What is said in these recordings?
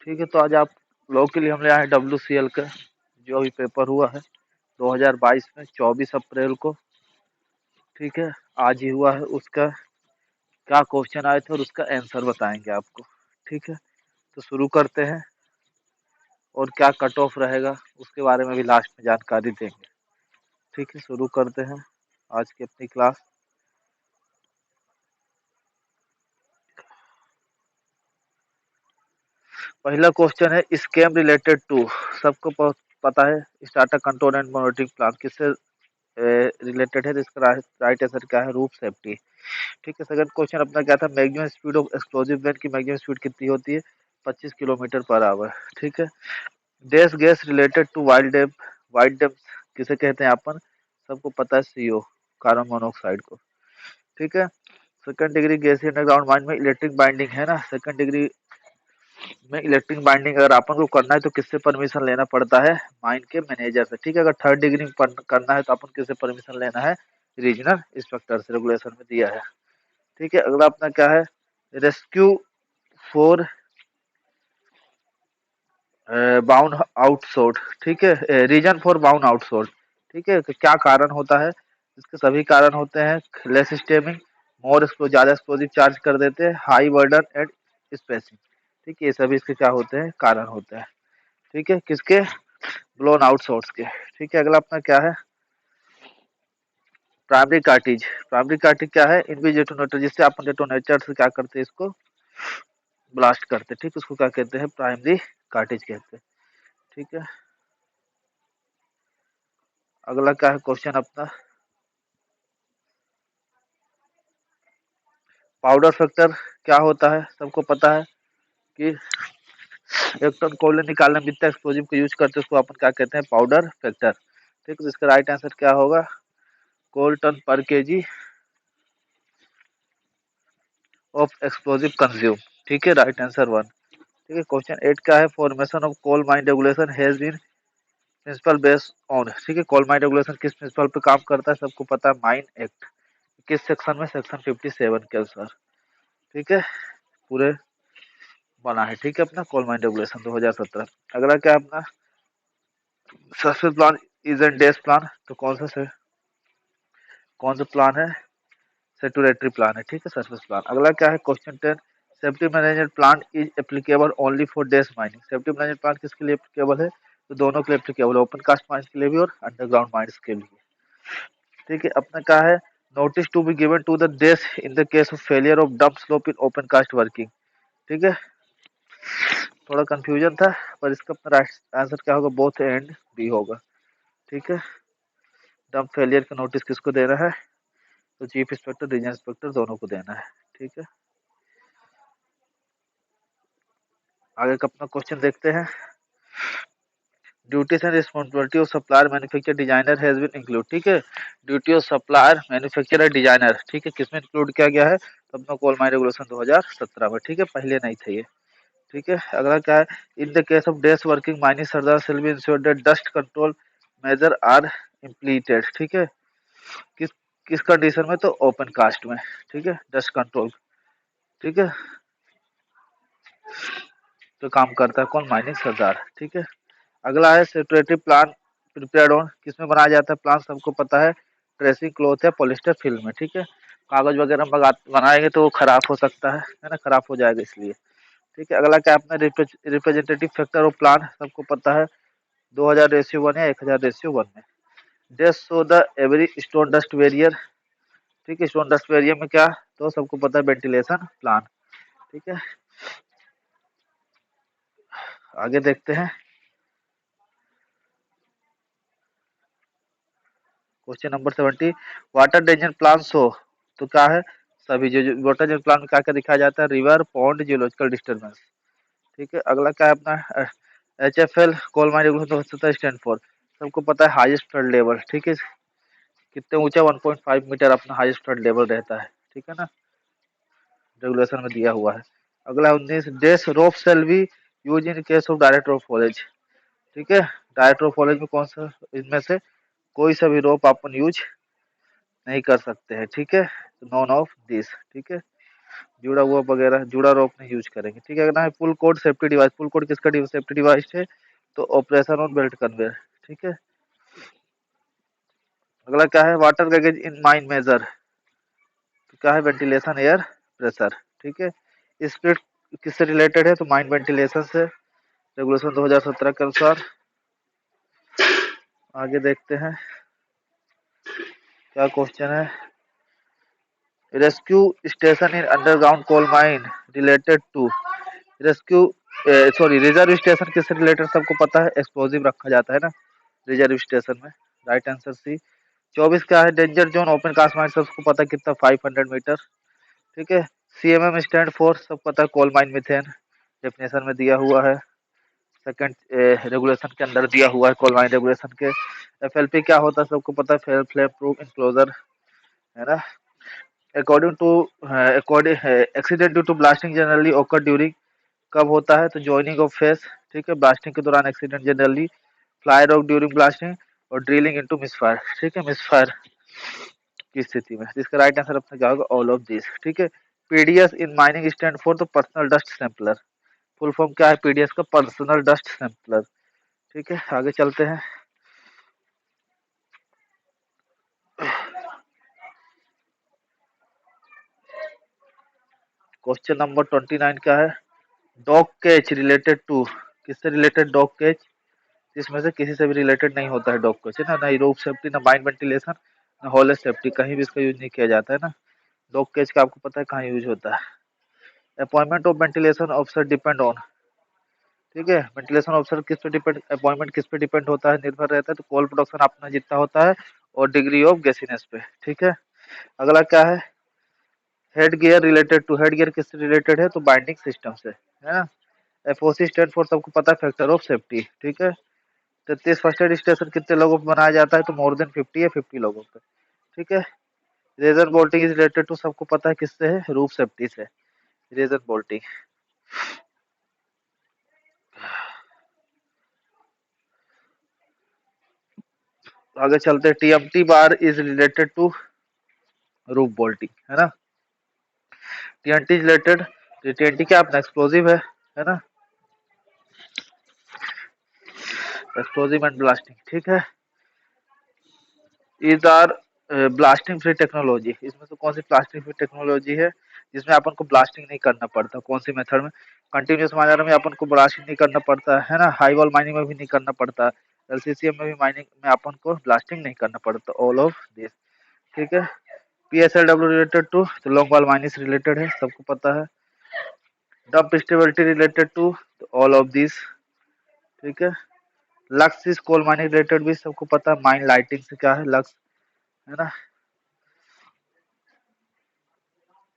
ठीक है, तो आज आप लोग के लिए हम ले आए हैं WCL का जो अभी पेपर हुआ है 2022 में 24 अप्रैल को। ठीक है, आज ही हुआ है। उसका क्या क्वेश्चन आए थे और उसका आंसर बताएंगे आपको। ठीक है, तो शुरू करते हैं और क्या कट ऑफ रहेगा उसके बारे में भी लास्ट में जानकारी देंगे। ठीक है, शुरू करते हैं आज की अपनी क्लास। पहला क्वेश्चन है स्कैम रिलेटेड टू। सबको पता है starter control and monitoring plan किससे रिलेटेड है, तो इसका राइट आंसर क्या है, रूफ सेफ्टी। ठीक है, सेकंड क्वेश्चन अपना क्या था, maximum speed of explosive gun की मैक्सिमम स्पीड कितनी होती है, 25 किलोमीटर पर आवर। ठीक है, dash gas related to wild dam किसे कहते हैं अपन, सबको पता है CO, कार्बन मोनोऑक्साइड को। ठीक है, सेकंड डिग्री गैसीय अंडरग्राउंड माइन में इलेक्ट्रिक बाइंडिंग है ना, सेकंड डिग्री में इलेक्ट्रिक बाइंडिंग अगर अपन को करना है तो किससे परमिशन लेना पड़ता है, माइन के मैनेजर से। ठीक है, अगर थर्ड डिग्री में करना है तो अपन किससे परमिशन लेना है, रीजनल इंस्पेक्टर से, रेगुलेशन में दिया है। ठीक है, अगला अपना क्या है, रेस्क्यू फॉर बाउंड आउटसोर्स। ठीक है, रीजन फॉर बाउंड आउटसोर्स। ठीक है, तो क्या कारण होता है, इसके सभी कारण होते हैं, लेस स्टेमिंग, मोर ज्यादा एक्सप्लोजिव चार्ज कर देते हैं, हाई बर्डन एंड स्पेसिंग। ठीक है, ये सभी इसके क्या होते हैं, कारण होते हैं। ठीक है, किसके, ब्लोन आउट सोर्स के। ठीक है, अगला अपना क्या है, प्राइमरी कार्टिज। प्राइमरी कार्टिज क्या है, इनवी डेटोनेटर, जिससे अपन डेटोनेटर से क्या करते हैं, इसको ब्लास्ट करते हैं। ठीक, उसको क्या कहते हैं, प्राइमरी कार्टिज कहते हैं। ठीक है, अगला क्या है क्वेश्चन अपना, पाउडर फैक्टर क्या होता है, सबको पता है कि एक टन कोयले निकालने में जितना एक्सप्लोजिव को यूज करते हैं उसको अपन क्या कहते हैं, पाउडर फैक्टर। ठीक है, इसका राइट आंसर क्या होगा, कोल टन पर केजी ऑफ एक्सप्लोजिव कंज्यूम। ठीक है, राइट आंसर 1। ठीक है, क्वेश्चन 8 का है, formation of coal mine regulation has been principle based on. ठीक है, कोल माइन रेगुलेशन किस प्रिंसिपल पे काम करता है, सबको पता है, माइन एक्ट। किस सेक्शन में, सेक्शन 57 के अनुसार। ठीक है, पूरे बना है। ठीक है, अपना कोल माइन रेगुलेशन 2017। अगला क्या है अपना, surface plan is an dash plan, तो कौन सा प्लान है, सेटुरेटरी प्लान है। ठीक है, सरफेस प्लान। अगला क्या है question 10, safety management plan is applicable only for dash mining. Safety management plan किसके लिए एप्लीकेबल है, तो दोनों के लिए एप्लीकेबल है, ओपन कास्ट माइंस के लिए भी और अंडरग्राउंड माइंस के लिए। ठीक है, अपना क्या है, notice to be given to the dash in the case of failure of dump slope in open cast working. ठीक है, थोड़ा कंफ्यूजन था, पर इसका अपना आंसर क्या होगा, बोथ एंड बी होगा। ठीक है, डंप फेलियर का नोटिस किसको देना है, तो चीफ इंस्पेक्टर, रीजनल इंस्पेक्टर, दोनों को देना है। ठीक है, आगे का अपना क्वेश्चन देखते हैं, duties and responsibility of supplier manufacture designer has been include. ठीक है, duty of supplier manufacturer designer, ठीक है, किसमें इंक्लूड किया गया है, तो अपना कोल माइन रेगुलेशन 2017 में। ठीक है, पहले नहीं थे ये। ठीक है, अगला क्या है, in the case of desk working mining sardar shall be ensure that dust control measure are implemented. ठीक है, किस किस कंडीशन में, तो ओपन कास्ट में। ठीक है, डस्ट कंट्रोल। ठीक है, तो काम करता है कौन, माइनिंग सरदार। ठीक है, अगला है सेटरेटिव प्लान प्रिपेयर्ड ऑन, किसमें बनाया जाता है प्लान, सबको पता है, ट्रेसिंग क्लॉथ या पॉलिस्टर फिल्म में। ठीक है, कागज वगैरह बनाएंगे तो वो खराब हो सकता है ना, खराब हो जाएगा इसलिए। ठीक है, अगला क्या है अपना, रिप्रेजेंटेटिव फैक्टर ऑफ प्लान, सबको पता है, 2000:1 या 1000:1 में। Just so the every stone dust barrier. ठीक है, स्टोन डस्ट वेरियर में क्या, तो सबको पता है, वेंटिलेशन प्लान। ठीक है, आगे देखते हैं, question number 70, water danger plan show, तो क्या है, सभी जो वाटर डेंजर प्लान में क्या क्या दिखाया जाता है, रिवर, पॉन्ड, जियोलॉजिकल डिस्टर्बेंस। ठीक है, अगला क्या है अपना, HFL coal mine regulation stand for, सबको पता है, हाईएस्ट फ्लड लेवल। ठीक है, कितने ऊंचा, 1.5 मीटर अपना हाईएस्ट फ्लड लेवल रहता है। ठीक है ना, रेगुलेशन में दिया हुआ है। अगला 19, these rope shall be use in case of direct rope haulage. ठीक है, डायरेक्ट रोप फॉलेज में कौन सा, इनमें से कोई सा भी रोप अपन यूज नहीं कर सकते हैं। ठीक है, नॉन ऑफ दिस। ठीक है, जुड़ा हुआ वगैरह, जुड़ा रोप नहीं यूज करेंगे। ठीक है, अगर ना full code safety device, full code किसका सेफ्टी डिवाइस है, तो ऑपरेशन ऑन बेल्ट कन्वेयर। ठीक है, अगला क्या है, वाटर गैगेज इन माइन मेजर, तो क्या है, वेंटिलेशन एयर प्रेशर। ठीक है, स्पीड किससे रिलेटेड है, तो माइन वेंटिलेशन से, रेगुलेशन 2017 के अनुसार। आगे देखते हैं क्या क्वेश्चन है, rescue station in underground coal mine related to, rescue sorry reserve station किससे रिलेटेड, सबको पता है, एक्सप्लोजिव रखा जाता है ना रिजर्व स्टेशन में। Right answer C. 24 क्या है, danger zone open cast mine, सबको पता है कितना, 500 मीटर। ठीक है, सीएमएम स्टैंड फॉर, सब पता है, कोल माइन मिथेन, डेफिनेशन में दिया हुआ है, सेकंड रेगुलेशन के अंदर दिया हुआ है, कोल माइन रेगुलेशन के। एफएलपी क्या होता है, सबको पता है, फ्लेम प्रूफ इंक्लोजर, है ना। According to according accident due to blasting generally occur during, कब होता है, तो जॉइनिंग ऑफ फेस। ठीक है, ब्लास्टिंग के दौरान accident generally, fly rock during blasting, और ड्रिलिंग इनटू मिसफायर। ठीक है, मिसफायर की स्थिति में, जिसका राइट आंसर अपना क्या होगा, ऑल ऑफ दिस। ठीक है, PDS in mining stand for, तो personal dust sampler, full form क्या है पीडीएस का, पर्सनल डस्ट सैंपलर। ठीक है, आगे चलते हैं, क्वेश्चन नंबर 29 क्या है, डॉग केज रिलेटेड टू, किससे रिलेटेड डॉग केज, इसमें से किसी से भी रिलेटेड नहीं होता है डॉग केज, है ना, ना रूफ सेफ्टी, ना माइन वेंटिलेशन, ना हॉलेज सेफ्टी, कहीं भी इसका यूज नहीं किया जाता है ना। डॉग केज का आपको पता है कहाँ यूज होता है। Appointment of ventilation officer depend on, ठीक है, वेंटिलेशन ऑफिसर किस पे डिपेंड, अपॉइंटमेंट किस पे डिपेंड होता है, निर्भर रहता है, तो कोल प्रोडक्शन अपना जितना होता है, और डिग्री ऑफ गैसीनेस पे। ठीक है, अगला क्या है, head gear related to, head gear किससे रिलेटेड है, तो बाइंडिंग सिस्टम से, है ना। एफओसी स्टैंड फॉर, सबको पता है, फैक्टर ऑफ सेफ्टी। ठीक है, 33 फर्स्ट एड स्टेशन कितने लोगों पे बनाया जाता है, तो मोर देन 50 या 50 लोगों पे। ठीक है, razor bolting is related to, सबको पता है किससे है, रूफ सेफ्टी से, रेजर बोल्टिंग। आगे चलते हैं, TMT bar is related to roof bolting, है ना। टीएनटी रिलेटेड, टीएनटी क्या अपना एक्सप्लोजिव है ना, एक्सप्लोजिव एंड ब्लास्टिंग। ठीक है, is are blasting free technology, इसमें से कौन सी ब्लास्टिंग फ्री टेक्नोलॉजी है जिसमें अपन को ब्लास्टिंग नहीं करना पड़ता, कौन सी मेथड में, कंटिन्यूस माइनर में अपन को ब्लास्टिंग नहीं करना पड़ता है ना, हाई वॉल माइनिंग में भी नहीं करना पड़ता, एलसीसीएम में भी माइनिंग में अपन को ब्लास्टिंग नहीं करना पड़ता, ऑल ऑफ दिस। ठीक है, पीएसएलडब्ल्यू रिलेटेड टू, तो लॉन्ग वॉल माइनिंग से रिलेटेड है, सबको पता है। डंप स्टेबिलिटी रिलेटेड टू, तो ऑल ऑफ दिस। ठीक है, lux is coal mining related भी सबको पता है, माइन लाइटिंग से क्या है, लक्स, है ना।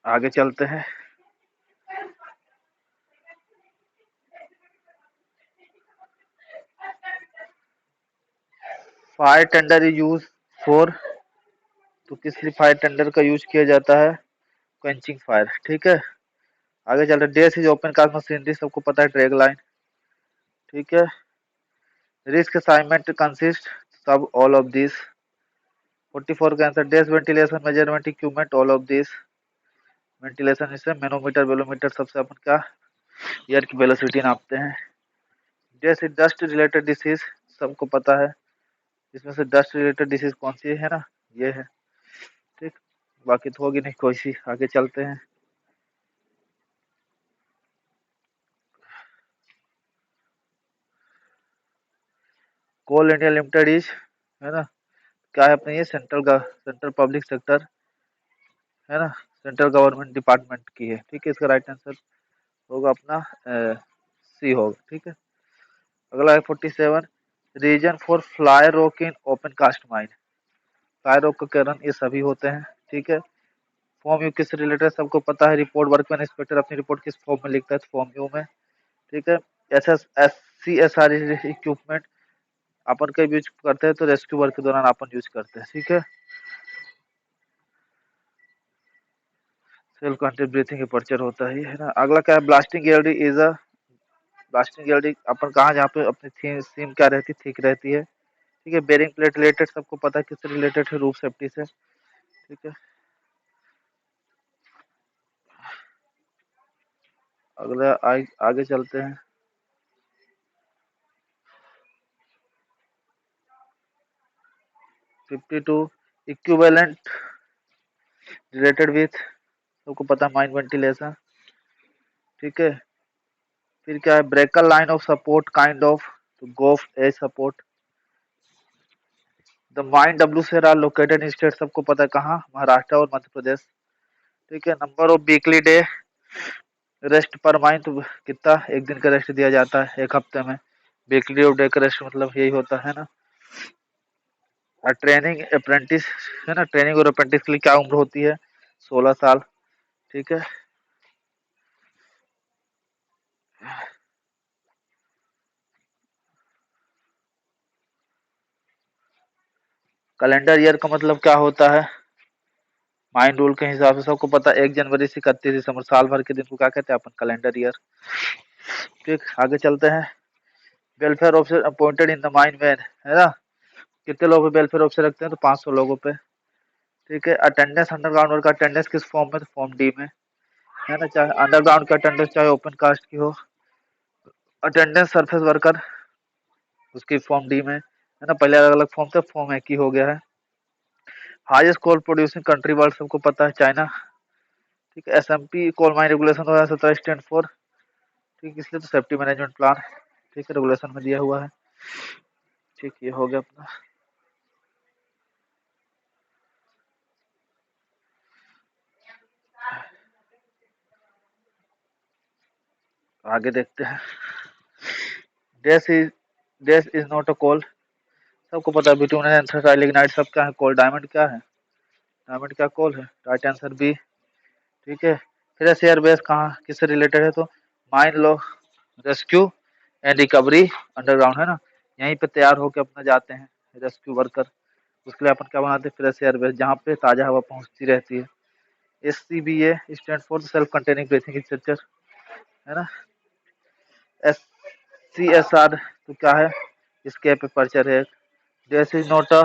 आगे चलते हैं, fire tender is use for, तो किस लिए फायर टेंडर का यूज किया जाता है, क्वेंचिंग फायर। ठीक है, आगे चल रहे, this is open cast machinery, सबको पता है, ड्रैग लाइन। ठीक है, रिस्क असाइनमेंट कंसिस्ट, सब ऑल ऑफ दिस। 44 का answer, this ventilation measurement equipment, all of this. Ventilation इससे मैनोमीटर वेलोमीटर, सबसे अपन क्या एयर की वेलोसिटी नापते हैं। This is dust related disease, सबको पता है, इसमें से डस्ट रिलेटेड डिसीज कौन सी है ना, ये है। ठीक, बाकी तो होगी नहीं कोई सी। आगे चलते हैं, कोल इंडिया लिमिटेड इज, है ना, क्या है अपने, ये सेंट्रल पब्लिक सेक्टर, है ना, सेंट्रल गवर्नमेंट डिपार्टमेंट की है। ठीक है, इसका राइट आंसर होगा अपना सी होगा। ठीक है, अगला है 47, reason for fly rock in open cast mine, fly rock का कारण ये सभी होते हैं। ठीक है, फॉर्म यू किस रिलेटेड, सबको पता है, रिपोर्ट वर्कमैन इंस्पेक्टर अपनी रिपोर्ट किस फॉर्म में लिखता है, फॉर्म यू में। ठीक है, S S S C S R equipment अपन का यूज करते हैं, तो रेस्क्यू वर्क के दौरान अपन यूज करते हैं। ठीक है, सेल्फ कंट्रोल ब्रीथिंग अपर्चर होता है ना। अगला क्या है, ब्लास्टिंग गियरडी इज अ, ब्लास्टिंग गियरडी अपन कहाँ, जहाँ पे अपनी सीम क्या रहती है, थिक रहती है। ठीक है, बेरिंग प्लेट रिलेटेड, सबको पता है किससे रिलेटेड है, रूफ सेफ्टी से। ठीक है, अगला आगे चलते हैं। 52 इक्विवेलेंट रिलेटेड विथ, सबको पता है, माइन वेंटिलेशन। ठीक है, फिर क्या है, breaker line of support kind of, तो goaf edge support. The mine W से आर लोकेटेड इन स्टेट, सबको पता है कहाँ, महाराष्ट्र और मध्य प्रदेश। ठीक है, number of weekly day rest पर माइन, तो कितना, एक दिन का रेस्ट दिया जाता है एक हफ्ते में। वीकली ऑफ डे का रेस्ट मतलब यही होता है ना। ट्रेनिंग अप्रेंटिस है ना, ट्रेनिंग और अप्रेंटिस के लिए क्या उम्र होती है, 16 साल। ठीक है, कैलेंडर ईयर का मतलब क्या होता है, माइन रूल के हिसाब से सबको पता है 1 जनवरी से 31 दिसंबर, साल भर के दिन को क्या कहते हैं अपन, कैलेंडर ईयर। ठीक, आगे चलते हैं। Welfare officer appointed in the mine man, है ना, कितने लोगों पे वेलफेयर ऑफिसर रखते हैं, तो 500 लोगों पे। ठीक है, अटेंडेंस अंडरग्राउंड वर्क का अटेंडेंस किस फॉर्म में, तो फॉर्म डी में, है ना, चाहे अंडरग्राउंड का अटेंडेंस चाहे ओपन कास्ट की हो। अटेंडेंस सरफेस वर्कर उसकी फॉर्म डी में, है ना, पहले अलग अलग फॉर्म थे, फॉर्म एक ही हो गया है। Highest coal producing country world, सबको पता है, चाइना। ठीक है, SMP coal mine regulation 2017 stand for, ठीक, इसलिए तो सेफ्टी मैनेजमेंट प्लान। ठीक है, रेगुलेशन में दिया हुआ है। ठीक, ये हो गया अपना। आगे देखते हैं। Dash is dash is not a coal, सबको पता है, बिटवीन एंथ्रासाइट लिग्नाइट सब क्या है, कोल। डायमंड क्या है, डायमंड क्या कोल है, राइट आंसर बी। ठीक है, फिर एयर बेस कहाँ किससे रिलेटेड है, तो mine low rescue and recovery underground, है ना, यहीं पे तैयार होकर अपना जाते हैं रेस्क्यू वर्कर। उसके लिए अपन क्या बनाते हैं, फ्रेश एयर बेस, जहाँ पे ताज़ा हवा पहुँचती रहती है। SCBA stand for self containing breathing structure, है ना। SCSR तो क्या है, इसके पे पर्चर है। This is not a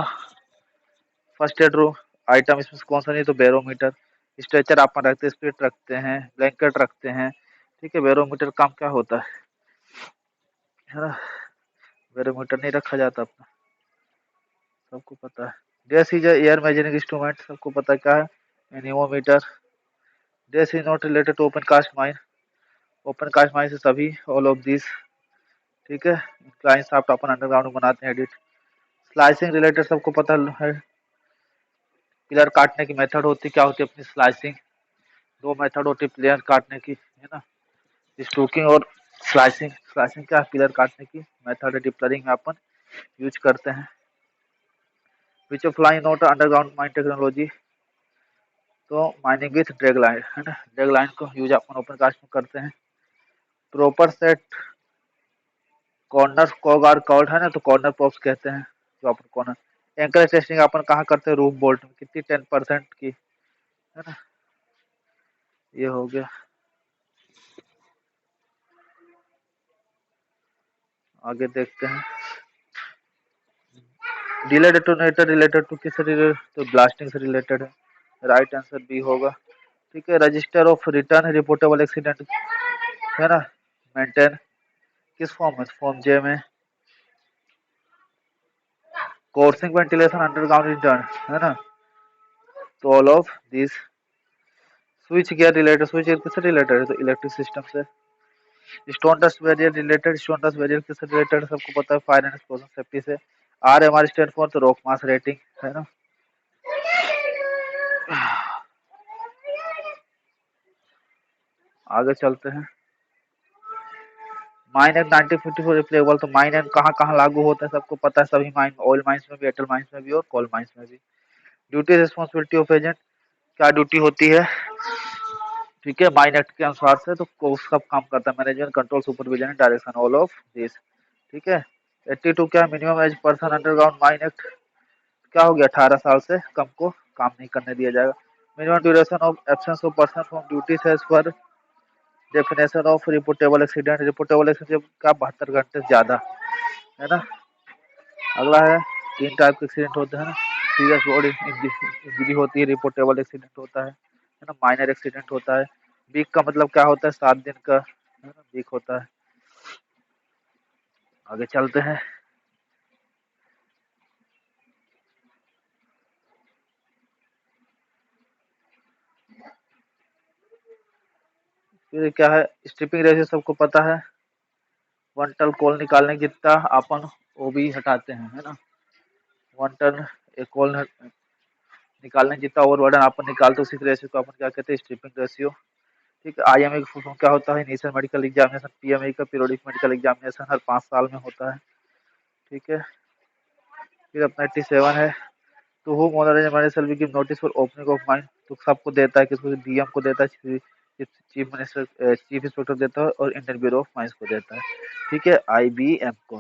first aid room item, इसमें कौन सा नहीं, तो बैरोमीटर। स्ट्रेचर अपन रखते हैं, स्पिरिट रखते हैं, ब्लैंकेट रखते हैं। ठीक है, बैरोमीटर काम क्या होता है ना, बैरोमीटर नहीं रखा जाता अपना, सबको पता है। Gas is air measuring instrument, सबको पता है क्या है, anemometer. Gas is not related to open cast mine, open cast mine से सभी ऑल ऑफ दिस। ठीक है, क्लाइन शाफ्ट अपन अंडरग्राउंड बनाते हैं, एडिट। स्लाइसिंग रिलेटेड सबको पता है, पिलर काटने की मेथड होती क्या होती है अपनी, स्लाइसिंग। दो मेथड होती है प्लेयर काटने की, है ना, स्टोकिंग और स्लाइसिंग। स्लाइसिंग क्या, पिलर काटने की मेथड है, डिप्लरिंग में अपन यूज करते हैं। Which of flying note underground mine technology, तो माइनिंग विथ ड्रैग लाइन, है ना, ड्रैग लाइन को यूज अपन ओपन कास्ट में करते हैं। Proper set corner cog are called, है ना, तो कॉर्नर प्रॉप्स कहते हैं जो अपन कॉर्नर। एंकल टेस्टिंग अपन कहाँ करते हैं, रूफ बोल्ट में, कितनी 10% की, है ना, ये हो गया। आगे देखते हैं। डिले डेटोनेटर रिलेटेड टू किस रिलेटेड, तो ब्लास्टिंग से रिलेटेड है, राइट आंसर बी होगा। ठीक है, register of return reportable accident, है ना, मेंटेन किस फॉर्म में, फॉर्म जे में। कोर्सिंग वेंटिलेशन अंडरग्राउंड रिटर्न, है ना, तो all of this. Switch gear related, switch gear किससे रिलेटेड है, तो इलेक्ट्रिक सिस्टम से। Stone dust barrier related, stone dust barrier किससे रिलेटेड है, सबको पता है, फायर एंड एक्सप्लोजन सेफ्टी से। RMR स्टैंड फॉर, तो रॉक मास रेटिंग, है ना। आगे चलते हैं। माइन एक्ट 1954 एप्लीकेबल, तो माइन एक्ट कहाँ कहाँ लागू होता है, सबको पता है, सभी माइन, ऑयल माइंस में भी, एयरटेल माइंस में भी और कोल माइंस में भी। ड्यूटी रिस्पॉन्सिबिलिटी ऑफ एजेंट, क्या ड्यूटी होती है, ठीक है, माइन एक्ट के अनुसार से, तो सब काम करता है, management control supervision direction all of this. ठीक है, 82 क्या, minimum age person underground mine act क्या हो गया, 18 साल से कम को काम नहीं करने दिया जाएगा। Minimum duration of absence of person from duties as per definition of reportable accident, reportable accident का 72 घंटे से ज्यादा, है ना। अगला है, 3 टाइप के एक्सीडेंट होते हैं ना, सीरियस बॉडी इंजरी होती है, रिपोर्टेबल एक्सीडेंट होता है ना, माइनर एक्सीडेंट होता है। वीक का मतलब क्या होता है, 7 दिन का, है ना, लीक होता है। आगे चलते हैं। फिर क्या है, स्ट्रिपिंग रेशियो सबको पता है, 1 टन कोल निकालने जितना अपन वो भी हटाते हैं, है ना। 1 टन एक कोल निकालने जितना ओवरबर्डन अपन निकालते हैं, उसी रेशियो को अपन क्या कहते हैं, स्ट्रिपिंग रेशियो। ठीक है, आईएमए की फुल फॉर्म क्या होता है, इनिशियल मेडिकल एग्जामिनेशन, पीएमए का पीरियोडिक मेडिकल एग्जामिनेशन हर 5 साल में होता है। ठीक है, फिर अपना 87 है, तो home owner and manager shall be give notice for opening of mine, तो सबको देता है, किसको, डीएम को देता है, चीफ मिनिस्टर, चीफ इंस्पेक्टर देता है, और इंडियन ब्यूरो ऑफ माइंस को देता है। ठीक है, आईबीएम को।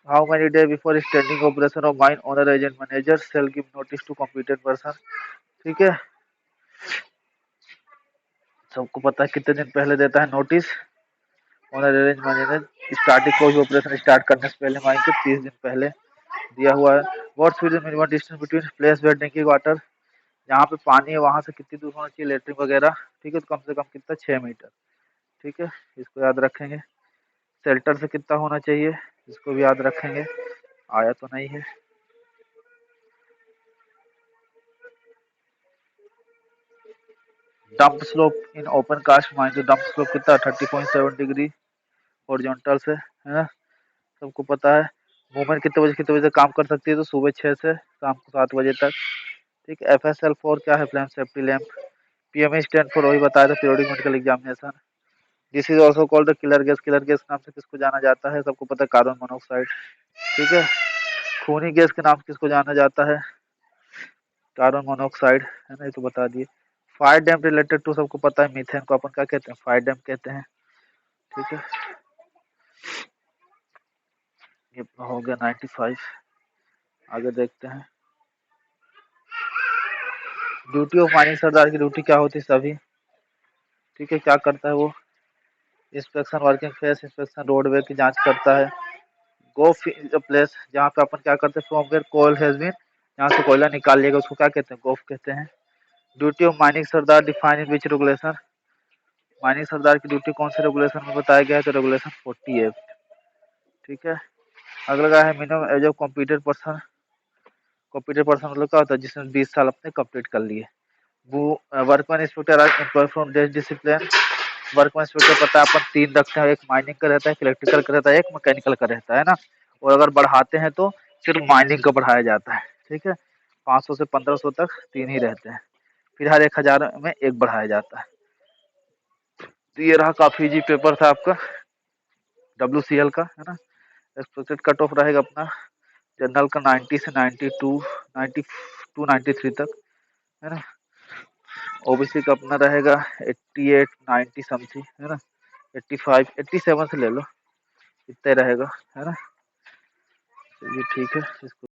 How many day before standing operation of mine owner agent manager shall give notice to competent person. ठीक है, सबको पता है कितने दिन पहले देता है notice owner agent manager, starting कोई भी ऑपरेशन स्टार्ट करने से पहले माइन के 30 दिन पहले दिया हुआ है। What's the minimum distance between place where drinking water, जहाँ पे पानी है वहां से कितनी दूर होना चाहिए लेटरिन वगैरह। ठीक है, तो कम से कम कितना, 6 मीटर। ठीक है, इसको याद रखेंगे। शेल्टर से कितना होना चाहिए, इसको भी याद रखेंगे, आया तो नहीं है। Dump slope in open cast mine, तो डंप स्लोप कितना, 30.7 डिग्री हॉरिजॉन्टल से, है ना, सबको पता है। मूवमेंट कितने बजे काम कर सकती है, तो सुबह 6 से शाम को 7 बजे तक। ठीक है, FSL4 क्या है, flame safety lamp. PMA stand for, वही बताया था, periodic medical examination. This is also called the killer gas, killer gas नाम से किसको जाना जाता है, सबको पता है, कार्बन मोनोऑक्साइड। ठीक है, खूनी गैस के नाम से किसको जाना जाता है, कार्बन मोनोऑक्साइड, है ना, ये तो बता दिए। फायर डैम रिलेटेड टू सबको पता है, मीथेन को अपन क्या कहते हैं, फायर डैम कहते हैं। ठीक है, ये हो गया 95। आगे देखते हैं। ड्यूटी ऑफ माइनिंग सरदार की ड्यूटी क्या होती है सभी। ठीक है, क्या करता है वो, inspection working face, inspection roadway की जांच करता है। गो प्लेस, जहाँ पे अपन क्या करते हैं, from where coal has been, जहाँ से कोयला निकाल लिएगा उसको क्या कहते हैं, गोफ कहते हैं। Duty of mining sardar define in which regulation, mining sardar की ड्यूटी कौन से रेगुलेशन में बताया गया है, तो रेगुलेशन 48। ठीक है, अगला है minimum age of competent person. Competent person मतलब क्या होता है, जिसने 20 साल अपने कंप्लीट कर लिए। वो workman inspector are employ from these discipline. Workman inspector पता है अपन 3 रखते हैं, एक माइनिंग का रहता है, एक इलेक्ट्रिकल का रहता है, एक मैकेनिकल का रहता है ना। और अगर बढ़ाते हैं तो सिर्फ माइनिंग का बढ़ाया जाता है। ठीक है, 500 से 1500 तक 3 ही रहते हैं, फिर हर 1000 में एक बढ़ाया जाता है। तो ये रहा, काफी इजी पेपर था आपका WCL का, है ना। एक्सपेक्टेड कट ऑफ रहेगा अपना जनरल का 90 से 92, 92 93 तक, है ना। ओबीसी का अपना रहेगा 88 90 समथिंग, है ना। 85 87 से ले लो, इतना रहेगा, है ना। चलिए ठीक है, इसको